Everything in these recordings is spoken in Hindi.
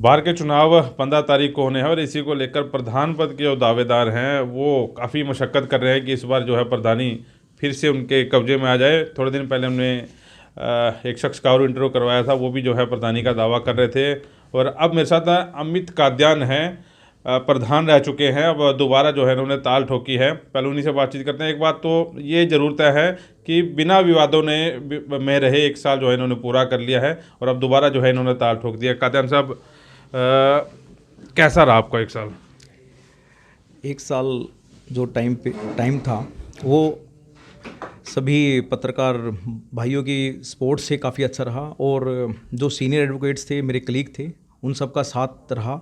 बार के चुनाव 15 तारीख को होने हैं और इसी को लेकर प्रधान पद के जो दावेदार हैं वो काफ़ी मशक्क़त कर रहे हैं कि इस बार जो है प्रधानी फिर से उनके कब्जे में आ जाए। थोड़े दिन पहले हमने एक शख्स का और इंटरव्यू करवाया था, वो भी जो है प्रधानी का दावा कर रहे थे। और अब मेरे साथ अमित काद्यान हैं, प्रधान रह चुके हैं, अब दोबारा जो है उन्होंने ताल ठोकी है। पहले उन्हीं से बातचीत करते हैं। एक बात तो ये ज़रूर तय है कि बिना विवादों में रहे 1 साल जो है इन्होंने पूरा कर लिया है और अब दोबारा जो है इन्होंने ताल ठोक दिया। काद्यान साहब, कैसा रहा आपका 1 साल? 1 साल जो टाइम था वो सभी पत्रकार भाइयों की सपोर्ट से काफ़ी अच्छा रहा और जो सीनियर एडवोकेट्स थे, मेरे कलीग थे, उन सब का साथ रहा,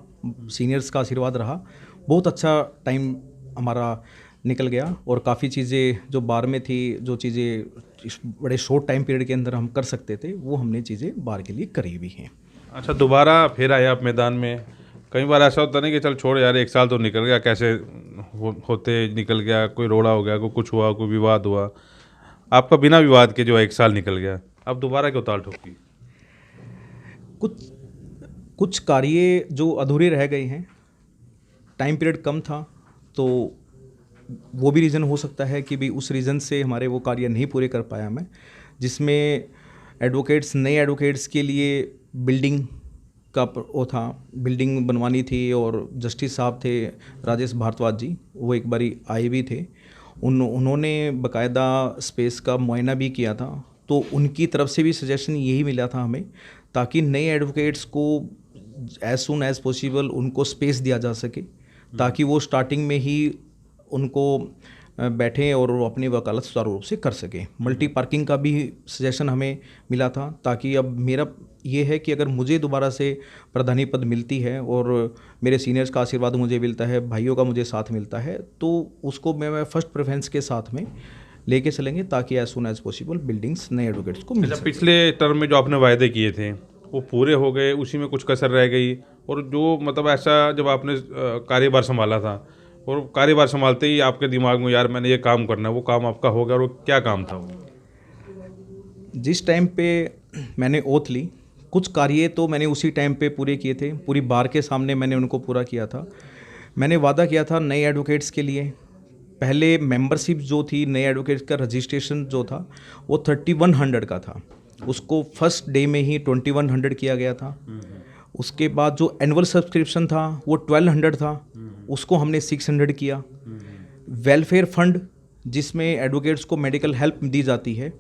सीनियर्स का आशीर्वाद रहा। बहुत अच्छा टाइम हमारा निकल गया और काफ़ी चीज़ें जो बार में थी, जो चीज़ें इस बड़े शॉर्ट टाइम पीरियड के अंदर हम कर सकते थे, वो हमने चीज़ें बार के लिए करी भी हैं। अच्छा, दोबारा फिर आए आप मैदान में। कई बार ऐसा होता नहीं कि चल छोड़ यार, 1 साल तो निकल गया, कैसे होते निकल गया, कोई रोड़ा हो गया, कोई कुछ हुआ, कोई विवाद हुआ। आपका बिना विवाद के जो 1 साल निकल गया, अब दोबारा क्यों ताल ठोकी? कुछ कुछ कार्य जो अधूरे रह गए हैं, टाइम पीरियड कम था, तो वो भी रीज़न हो सकता है कि भी उस रीज़न से हमारे वो कार्य नहीं पूरे कर पाया मैं, जिसमें नए एडवोकेट्स के लिए बिल्डिंग का वो था, बिल्डिंग बनवानी थी और जस्टिस साहब थे राजेश भारद्वाज जी, वो एक बारी आए भी थे। उन्होंने बकायदा स्पेस का मुआयना भी किया था, तो उनकी तरफ से भी सजेशन यही मिला था हमें, ताकि नए एडवोकेट्स को एज सुन एज़ पॉसिबल उनको स्पेस दिया जा सके, ताकि वो स्टार्टिंग में ही उनको बैठें और वो अपनी वकालत सुचारू रूप से कर सकें। मल्टी पार्किंग का भी सजेशन हमें मिला था, ताकि अब मेरा ये है कि अगर मुझे दोबारा से प्रधानी पद मिलती है और मेरे सीनियर्स का आशीर्वाद मुझे मिलता है, भाइयों का मुझे साथ मिलता है, तो उसको मैं फर्स्ट प्रेफरेंस के साथ में लेके चलेंगे, ताकि as soon as possible buildings नए एडवोकेट्स को मिल अच्छा, सके। पिछले टर्म में जो आपने वायदे किए थे वो पूरे हो गए, उसी में कुछ कसर रह गई? और जो मतलब ऐसा जब आपने कार्यभार संभाला था और कार्यभार संभालते ही आपके दिमाग में यार मैंने ये काम करना है, वो काम आपका हो गया, और वो क्या काम था वो? जिस टाइम पे मैंने ओथ ली, कुछ कार्य तो मैंने उसी टाइम पे पूरे किए थे, पूरी बार के सामने मैंने उनको पूरा किया था। मैंने वादा किया था नए एडवोकेट्स के लिए, पहले मेंबरशिप जो थी नए एडवोकेट्स का रजिस्ट्रेशन जो था वो 3100 का था, उसको फर्स्ट डे में ही 2100 किया गया था। उसके बाद जो एनुअल सब्सक्रिप्शन था वो 1200 था, उसको हमने 600 किया। वेलफेयर फंड जिसमें एडवोकेट्स को मेडिकल हेल्प दी जाती है,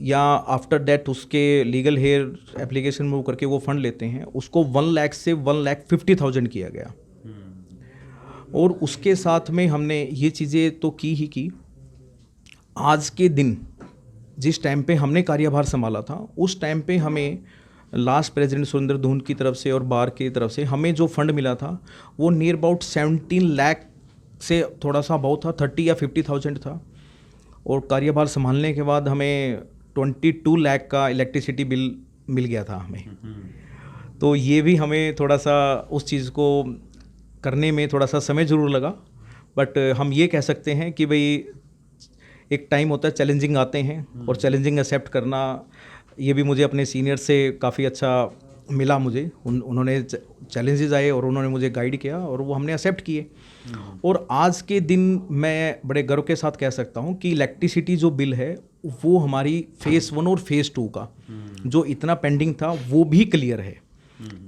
या आफ्टर दैट उसके लीगल हेयर एप्लीकेशन मूव करके वो फंड लेते हैं, उसको 1 लाख से 1,50,000 किया गया। और उसके साथ में हमने ये चीज़ें तो की ही की। आज के दिन जिस टाइम पे हमने कार्यभार संभाला था, उस टाइम पे हमें लास्ट प्रेसिडेंट सुरेंद्र धून की तरफ से और बार की तरफ से हमें जो फंड मिला था वो नियर अबाउट 17 लाख से थोड़ा सा बहुत था, 30 या 50,000 था। और कार्यभार संभालने के बाद हमें 22 लाख का इलेक्ट्रिसिटी बिल मिल गया था हमें। तो ये भी हमें थोड़ा सा उस चीज़ को करने में थोड़ा सा समय ज़रूर लगा, बट हम ये कह सकते हैं कि भाई एक टाइम होता है, चैलेंजिंग आते हैं और चैलेंजिंग एक्सेप्ट करना, ये भी मुझे अपने सीनियर से काफ़ी अच्छा मिला। मुझे उन्होंने चैलेंजेस आए और उन्होंने मुझे गाइड किया और वो हमने एक्सेप्ट किए। और आज के दिन मैं बड़े गर्व के साथ कह सकता हूँ कि इलेक्ट्रिसिटी जो बिल है वो हमारी फेज़ 1 और फेज़ 2 का जो इतना पेंडिंग था वो भी क्लियर है।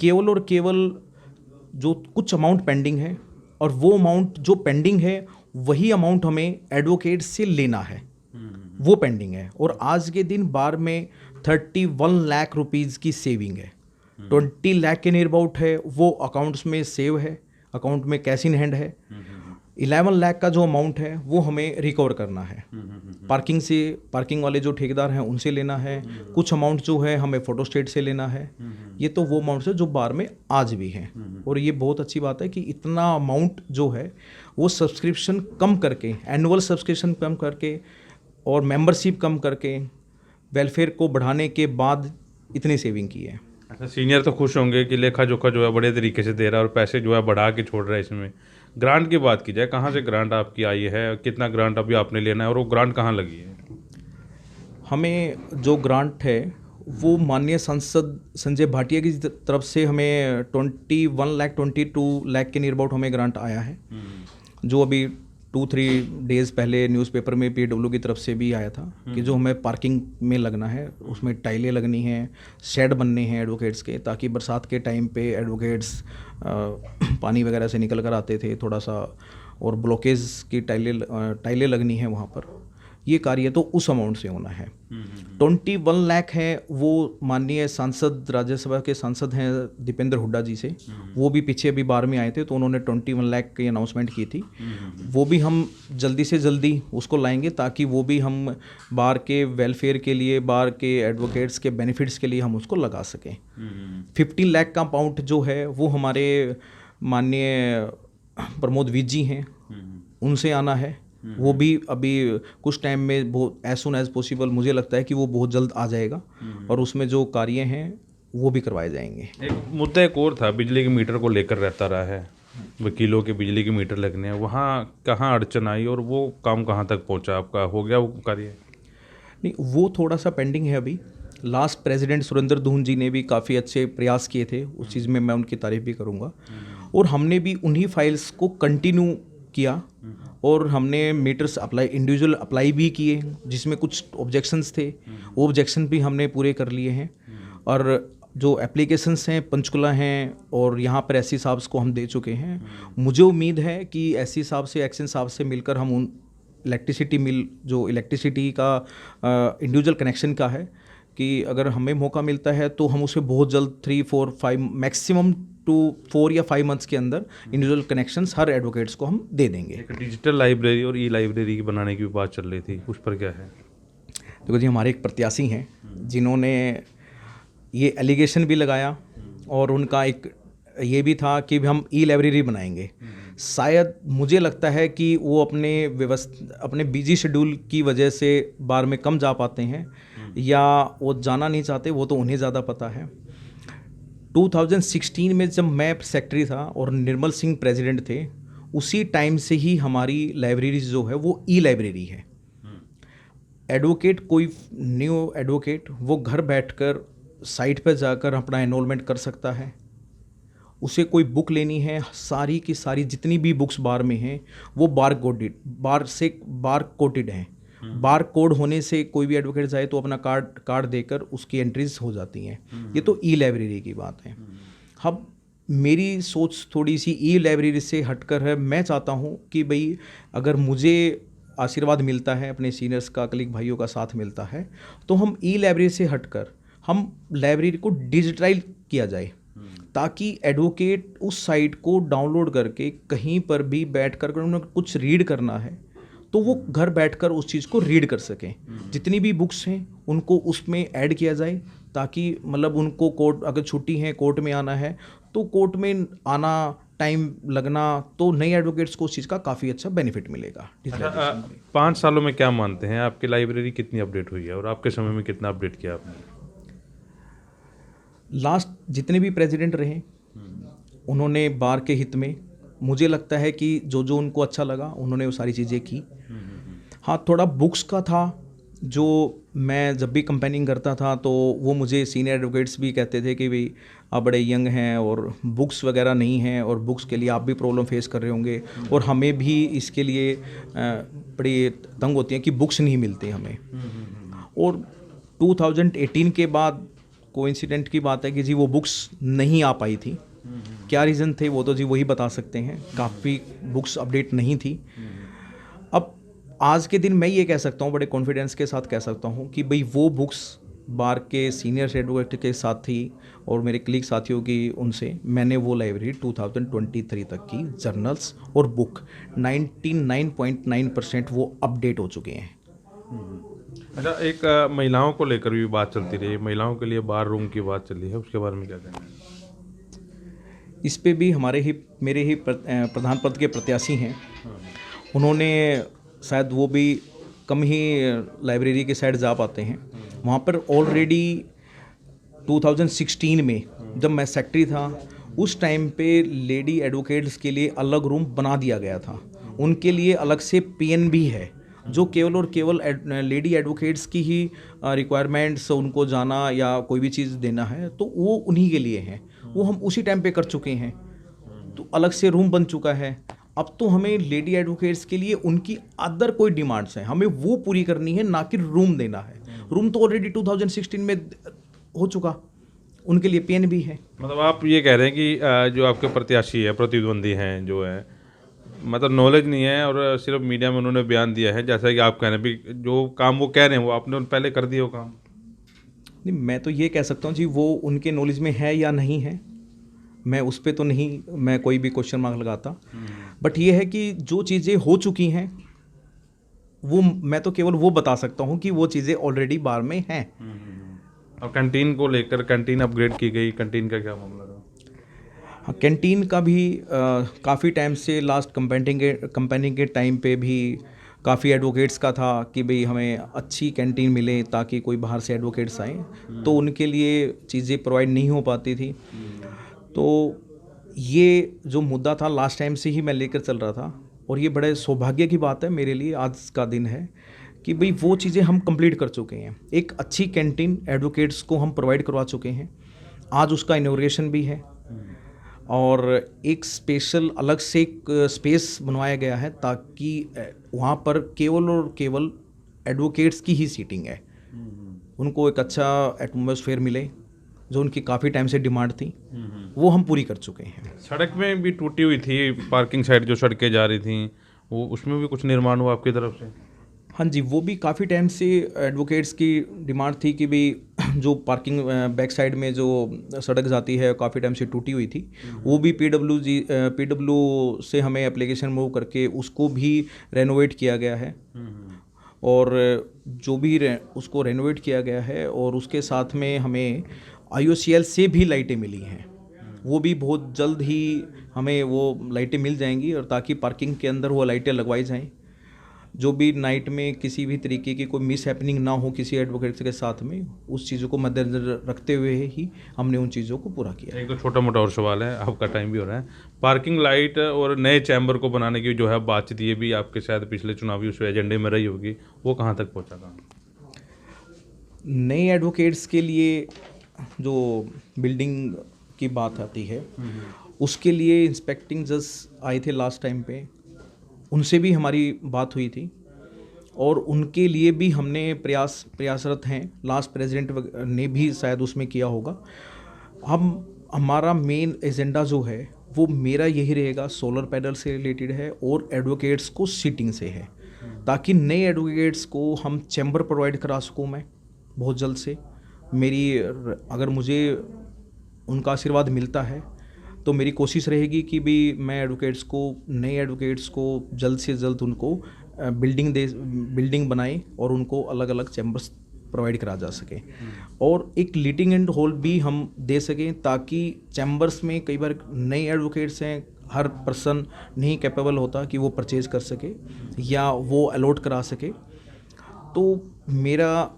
केवल और केवल जो कुछ अमाउंट पेंडिंग है, और वो अमाउंट जो पेंडिंग है वही अमाउंट हमें एडवोकेट से लेना है, वो पेंडिंग है। और आज के दिन बार में 31 लाख रुपीज़ की सेविंग है, 20 लाख के नियर अबाउट है वो अकाउंट्स में सेव है, अकाउंट में कैश इन हैंड है। 11 लाख का जो अमाउंट है वो हमें रिकवर करना है, पार्किंग वाले जो ठेकेदार हैं उनसे लेना है, कुछ अमाउंट जो है हमें फोटो स्टेट से लेना है। ये तो वो अमाउंट है जो बार में आज भी हैं। और ये बहुत अच्छी बात है कि इतना अमाउंट जो है वो सब्सक्रिप्शन कम करके, एनुअल सब्सक्रिप्शन कम करके और मेंबरशिप कम करके, वेलफेयर को बढ़ाने के बाद इतनी सेविंग की है। अच्छा, सीनियर तो खुश होंगे कि लेखा जोखा जो है बड़े तरीके से दे रहा है और पैसे जो है बढ़ा के छोड़ रहा है। इसमें ग्रांट की बात की जाए, कहाँ से ग्रांट आपकी आई है, कितना ग्रांट अभी आपने लेना है और वो ग्रांट कहाँ लगी है? हमें जो ग्रांट है वो माननीय सांसद संजय भाटिया की तरफ से हमें 22 लाख के नियर अबाउट हमें ग्रांट आया है, जो अभी 2-3 डेज़ पहले न्यूज़पेपर में पीडब्ल्यू की तरफ से भी आया था कि जो हमें पार्किंग में लगना है, उसमें टाइलें लगनी हैं, शेड बनने हैं एडवोकेट्स के, ताकि बरसात के टाइम पे एडवोकेट्स पानी वगैरह से निकल कर आते थे थोड़ा सा, और ब्लॉकेज की टाइलें लगनी है वहाँ पर। ये कार्य तो उस अमाउंट से होना है। 21 लाख है वो माननीय सांसद, राज्यसभा के सांसद हैं दीपेंद्र हुड्डा जी से, वो भी पीछे अभी बार में आए थे तो उन्होंने 21 लाख की अनाउंसमेंट की थी। वो भी हम जल्दी से जल्दी उसको लाएंगे ताकि वो भी हम बार के वेलफेयर के लिए, बार के एडवोकेट्स के बेनिफिट्स के लिए हम उसको लगा सकें। 15 लाख का अमाउंट जो है वो हमारे माननीय प्रमोद वीज जी हैं, उनसे आना है। वो भी अभी कुछ टाइम में बहुत एज सुन एज पॉसिबल, मुझे लगता है कि वो बहुत जल्द आ जाएगा और उसमें जो कार्य हैं वो भी करवाए जाएंगे। एक मुद्दा एक और था, बिजली के मीटर को लेकर रहता रहा है, वकीलों के बिजली के मीटर लगने हैं, वहाँ कहाँ अड़चन आई और वो काम कहाँ तक पहुँचा? आपका हो गया वो कार्य? नहीं, वो थोड़ा सा पेंडिंग है अभी। लास्ट प्रेसिडेंट सुरेंद्र धून जी ने भी काफ़ी अच्छे प्रयास किए थे, उस चीज़ में मैं उनकी तारीफ भी करूँगा, और हमने भी उन्हीं फाइल्स को कंटिन्यू किया और हमने मीटर्स अप्लाई, इंडिविजुअल अप्लाई भी किए जिसमें कुछ ऑब्जेक्शंस थे, वो ऑब्जेक्शन भी हमने पूरे कर लिए हैं। और जो एप्लीकेशंस हैं पंचकुला हैं और यहाँ पर एससी साहब को हम दे चुके हैं। मुझे उम्मीद है कि एससी साहब से, एक्शन साहब से मिलकर हम उन इलेक्ट्रिसिटी मिल, जो इलेक्ट्रिसिटी का इंडिविजुअल कनेक्शन का है, कि अगर हमें मौका मिलता है तो हम उसे बहुत जल्द 3, 4, 5 मैक्सिमम टू 4 या 5 मंथ्स के अंदर इंडिविजुअल कनेक्शंस हर एडवोकेट्स को हम दे देंगे। एक डिजिटल लाइब्रेरी और ई लाइब्रेरी की बनाने की भी बात चल रही थी, उस पर क्या है? देखो जी, हमारे एक प्रत्याशी हैं जिन्होंने ये एलिगेशन भी लगाया और उनका एक ये भी था कि हम ई लाइब्रेरी बनाएंगे। शायद मुझे लगता है कि वो अपने बिजी शेड्यूल की वजह से बार में कम जा पाते हैं या वो जाना नहीं चाहते, वो तो उन्हें ज़्यादा पता है। 2016 में जब मैं सेक्रेटरी था और निर्मल सिंह प्रेसिडेंट थे, उसी टाइम से ही हमारी लाइब्रेरी जो है वो ई लाइब्रेरी है। एडवोकेट, कोई न्यू एडवोकेट, वो घर बैठकर साइट पर जाकर अपना एनरोलमेंट कर सकता है। उसे कोई बुक लेनी है, सारी की सारी जितनी भी बुक्स बार में हैं वो बार कोडेड हैं। बार कोड होने से कोई भी एडवोकेट जाए तो अपना कार्ड देकर उसकी एंट्रीज हो जाती हैं। ये तो ई लाइब्रेरी की बात है। अब मेरी सोच थोड़ी सी ई लाइब्रेरी से हटकर है। मैं चाहता हूँ कि भाई अगर मुझे आशीर्वाद मिलता है, अपने सीनियर्स का, कलीग भाइयों का साथ मिलता है, तो हम ई लाइब्रेरी से हटकर हम लाइब्रेरी को डिजिटाइज किया जाए, ताकि एडवोकेट उस साइट को डाउनलोड करके कहीं पर भी बैठकर अगर उन्हें कुछ रीड करना है तो वो घर बैठकर उस चीज़ को रीड कर सकें। जितनी भी बुक्स हैं उनको उसमें ऐड किया जाए, ताकि मतलब उनको कोर्ट, अगर छुट्टी है, कोर्ट में आना है तो कोर्ट में आना, टाइम लगना, तो नए एडवोकेट्स को उस चीज़ का काफ़ी अच्छा बेनिफिट मिलेगा। 5 सालों में क्या मानते हैं आपकी लाइब्रेरी कितनी अपडेट हुई है और आपके समय में कितना अपडेट किया आपने? लास्ट जितने भी प्रेसिडेंट रहे उन्होंने बार के हित में, मुझे लगता है कि जो जो उनको अच्छा लगा उन्होंने वो सारी चीज़ें की। हाँ, थोड़ा बुक्स का था, जो मैं जब भी कंपेनिंग करता था तो वो मुझे सीनियर एडवोकेट्स भी कहते थे कि भाई आप बड़े यंग हैं और बुक्स वगैरह नहीं हैं और बुक्स के लिए आप भी प्रॉब्लम फेस कर रहे होंगे, और हमें भी इसके लिए बड़ी तंग होती हैं कि बुक्स नहीं मिलती हमें। और 2018 के बाद कोइंसिडेंट की बात है कि जी वो बुक्स नहीं आ पाई थी। क्या रीज़न थे वो तो जी वही बता सकते हैं, काफ़ी बुक्स अपडेट नहीं थी। अब आज के दिन मैं ये कह सकता हूँ, बड़े कॉन्फिडेंस के साथ कह सकता हूँ कि भाई वो बुक्स बार के सीनियर एडवोकेट के साथ थी और मेरे कलीग साथियों की, उनसे मैंने वो लाइब्रेरी 2023 तक की जर्नल्स और बुक 99.9% वो अपडेट हो चुके हैं। अच्छा, एक महिलाओं को लेकर भी बात चलती रही, महिलाओं के लिए बार रूम की बात चली है, उसके बारे में क्या कहना है? इस पे भी मेरे ही प्रधान पद के प्रत्याशी हैं, उन्होंने शायद वो भी कम ही लाइब्रेरी के साइड जा पाते हैं। वहाँ पर ऑलरेडी 2016 में जब मैं सेक्रेटरी था उस टाइम पे लेडी एडवोकेट्स के लिए अलग रूम बना दिया गया था। उनके लिए अलग से पीएन भी है जो केवल और केवल लेडी एडवोकेट्स की ही रिक्वायरमेंट्स उनको जाना या कोई भी चीज़ देना है तो वो उन्हीं के लिए है, वो हम उसी टाइम पे कर चुके हैं। तो अलग से रूम बन चुका है। अब तो हमें लेडी एडवोकेट्स के लिए उनकी अदर कोई डिमांड्स हैं, हमें वो पूरी करनी है, ना कि रूम देना है। रूम तो ऑलरेडी 2016 में हो चुका, उनके लिए पेन भी है। मतलब आप ये कह रहे हैं कि जो आपके प्रत्याशी है, प्रतिद्वंदी हैं जो है, मतलब नॉलेज नहीं है और सिर्फ मीडिया में उन्होंने बयान दिया है, जैसा कि आप कह रहे हैं भी जो काम वो कह रहे हैं वो आपने पहले कर दिया वो काम। नहीं, मैं तो ये कह सकता हूँ जी वो उनके नॉलेज में है या नहीं है, मैं उस पर तो नहीं मैं कोई भी क्वेश्चन मार्क लगाता। बट ये है कि जो चीज़ें हो चुकी हैं वो मैं तो केवल वो बता सकता हूँ कि वो चीज़ें ऑलरेडी बार में हैं। और कैंटीन को लेकर, कैंटीन अपग्रेड की गई, कैंटीन का क्या मामला रहा? हाँ, कैंटीन का भी काफ़ी टाइम से लास्ट कंपेनिंग के टाइम पे भी काफ़ी एडवोकेट्स का था कि भाई हमें अच्छी कैंटीन मिले ताकि कोई बाहर से एडवोकेट्स आए, तो उनके लिए चीज़ें प्रोवाइड नहीं हो पाती थी। तो ये जो मुद्दा था लास्ट टाइम से ही मैं लेकर चल रहा था, और ये बड़े सौभाग्य की बात है मेरे लिए, आज का दिन है कि भाई वो चीज़ें हम कंप्लीट कर चुके हैं। एक अच्छी कैंटीन एडवोकेट्स को हम प्रोवाइड करवा चुके हैं, आज उसका इनॉग्रेशन भी है, और एक स्पेशल अलग से एक स्पेस बनवाया गया है ताकि वहाँ पर केवल और केवल एडवोकेट्स की ही सीटिंग है, उनको एक अच्छा एटमॉस्फेयर मिले, जो उनकी काफ़ी टाइम से डिमांड थी, वो हम पूरी कर चुके हैं। सड़क में भी टूटी हुई थी, पार्किंग साइड जो सड़कें जा रही थी, वो उसमें भी कुछ निर्माण हुआ आपकी तरफ से? हाँ जी, वो भी काफ़ी टाइम से एडवोकेट्स की डिमांड थी कि भाई जो पार्किंग बैक साइड में जो सड़क जाती है काफ़ी टाइम से टूटी हुई थी, वो भी पीडब्ल्यू से हमें एप्लीकेशन मूव करके उसको भी रेनोवेट किया गया है, और जो भी उसको रेनोवेट किया गया है, और उसके साथ में हमें IOCL से भी लाइटें मिली हैं, वो भी बहुत जल्द ही हमें वो लाइटें मिल जाएंगी, और ताकि पार्किंग के अंदर वो लाइटें लगवाई जाएं, जो भी नाइट में किसी भी तरीके की कोई मिस हैपनिंग ना हो किसी एडवोकेट के साथ में, उस चीज़ों को मद्देनजर रखते हुए ही हमने उन चीज़ों को पूरा किया। एक तो छोटा मोटा और सवाल है, आपका टाइम भी हो रहा है। पार्किंग लाइट और नए चैम्बर को बनाने की जो है बातचीत, ये भी आपके शायद पिछले चुनावी उस एजेंडे में रही होगी, वो कहाँ तक पहुँचा था? नए एडवोकेट्स के लिए जो बिल्डिंग की बात आती है, उसके लिए इंस्पेक्टिंग जज आए थे लास्ट टाइम पे, उनसे भी हमारी बात हुई थी, और उनके लिए भी हमने प्रयासरत हैं। लास्ट प्रेसिडेंट ने भी शायद उसमें किया होगा। हमारा मेन एजेंडा जो है वो मेरा यही रहेगा, सोलर पैनल से रिलेटेड है और एडवोकेट्स को सीटिंग से है, ताकि नए एडवोकेट्स को हम चैम्बर प्रोवाइड करा सकूँ मैं बहुत जल्द से। अगर मुझे उनका आशीर्वाद मिलता है तो मेरी कोशिश रहेगी कि भी मैं नए एडवोकेट्स को जल्द से जल्द उनको बिल्डिंग बनाए और उनको अलग अलग चैम्बर्स प्रोवाइड करा जा सके, और एक लीटिंग एंड होल्ड भी हम दे सकें, ताकि चैम्बर्स में कई बार नए एडवोकेट्स हैं, हर पर्सन नहीं कैपेबल होता कि वो परचेज कर सके या वो अलॉट करा सके। तो मेरा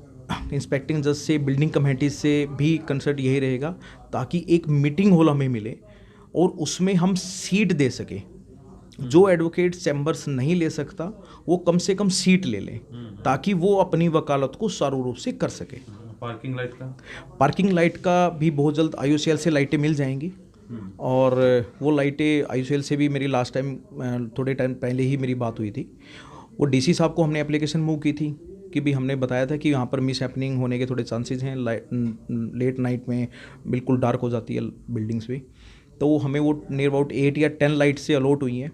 इंस्पेक्टिंग जज से, बिल्डिंग कमेटी से भी कंसर्ट यही रहेगा, ताकि एक मीटिंग हॉल हमें मिले और उसमें हम सीट दे सके। जो एडवोकेट चैम्बर्स नहीं ले सकता वो कम से कम सीट ले लें, ताकि वो अपनी वकालत को सुचारू रूप से कर सके। पार्किंग लाइट का भी बहुत जल्द IOCL से लाइटें मिल जाएंगी, और वो लाइटें IOCL से भी मेरी लास्ट टाइम थोड़े टाइम पहले ही मेरी बात हुई थी। वो DC साहब को हमने एप्लीकेशन मूव की थी कि भी हमने बताया था कि यहाँ पर मिस हैपनिंग होने के थोड़े चांसेस हैं, लेट नाइट में बिल्कुल डार्क हो जाती है बिल्डिंग्स भी, तो हमें वो नियर अबाउट 8 या 10 लाइट से अलॉट हुई हैं।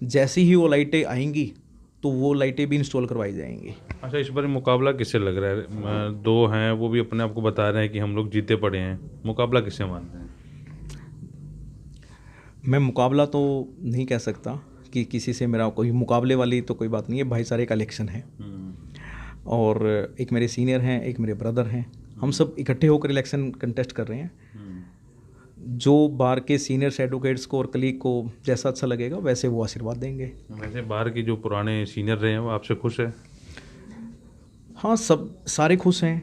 जैसे ही वो लाइटें आएंगी तो वो लाइटें भी इंस्टॉल करवाई जाएंगी। अच्छा, इस बार मुकाबला किससे लग रहा है? दो हैं, वो भी अपने आप को बता रहे हैं कि हम लोग जीते पड़े हैं, मुकाबला किससे मानते हैं? मैं मुकाबला तो नहीं कह सकता कि किसी से मेरा कोई मुकाबले वाली तो कोई बात नहीं है, भाईचारे का इलेक्शन है, और एक मेरे सीनियर हैं, एक मेरे ब्रदर हैं, हम सब इकट्ठे होकर इलेक्शन कंटेस्ट कर रहे हैं। जो बार के सीनियर एडवोकेट्स को और कलीग को जैसा अच्छा लगेगा वैसे वो आशीर्वाद देंगे। वैसे बार के जो पुराने सीनियर रहे हैं वो आपसे खुश है? हाँ, सब सारे खुश हैं,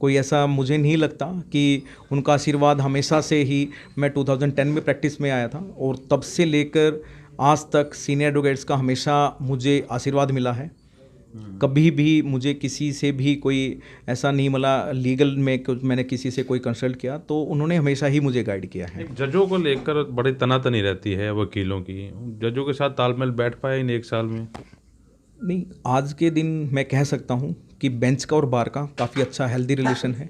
कोई ऐसा मुझे नहीं लगता कि उनका आशीर्वाद हमेशा से ही, मैं 2010 में प्रैक्टिस में आया था और तब से लेकर आज तक सीनियर एडवोकेट्स का हमेशा मुझे आशीर्वाद मिला है, कभी भी मुझे किसी से भी कोई ऐसा नहीं मिला लीगल में मैंने किसी से कोई कंसल्ट किया, तो उन्होंने हमेशा ही मुझे गाइड किया है। एक जजों को लेकर बड़ी तनातनी रहती है वकीलों की, जजों के साथ तालमेल बैठ पाया इन 1 साल में? नहीं, आज के दिन मैं कह सकता हूँ कि बेंच का और बार का काफ़ी अच्छा हेल्दी रिलेशन है।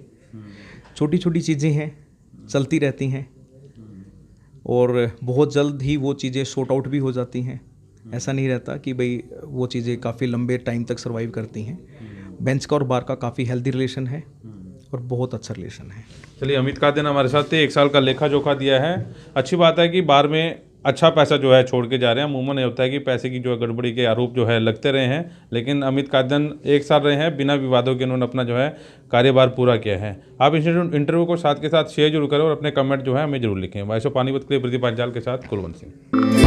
छोटी छोटी चीज़ें हैं, चलती रहती हैं और बहुत जल्द ही वो चीज़ें सॉर्ट आउट भी हो जाती हैं। ऐसा नहीं रहता कि भाई वो चीज़ें काफ़ी लंबे टाइम तक सर्वाइव करती हैं। बेंच का और बार का काफ़ी हेल्दी रिलेशन है और बहुत अच्छा रिलेशन है। चलिए, अमित कादियान हमारे साथ थे, 1 साल का लेखा जोखा दिया है। अच्छी बात है कि बार में अच्छा पैसा जो है छोड़ के जा रहे हैं। अमूमन ये होता है कि पैसे की जो है गड़बड़ी के आरोप जो है लगते रहे हैं, लेकिन अमित कादियान 1 साल रहे हैं, बिना विवादों के उन्होंने अपना जो है कार्यभार पूरा किया है। आप इस इंटरव्यू को साथ के साथ शेयर जरूर करें और अपने कमेंट जो है हमें जरूर लिखें। वॉइस ऑफ पानीपत के लिए प्रदीप पांचाल के साथ कुलवंत सिंह।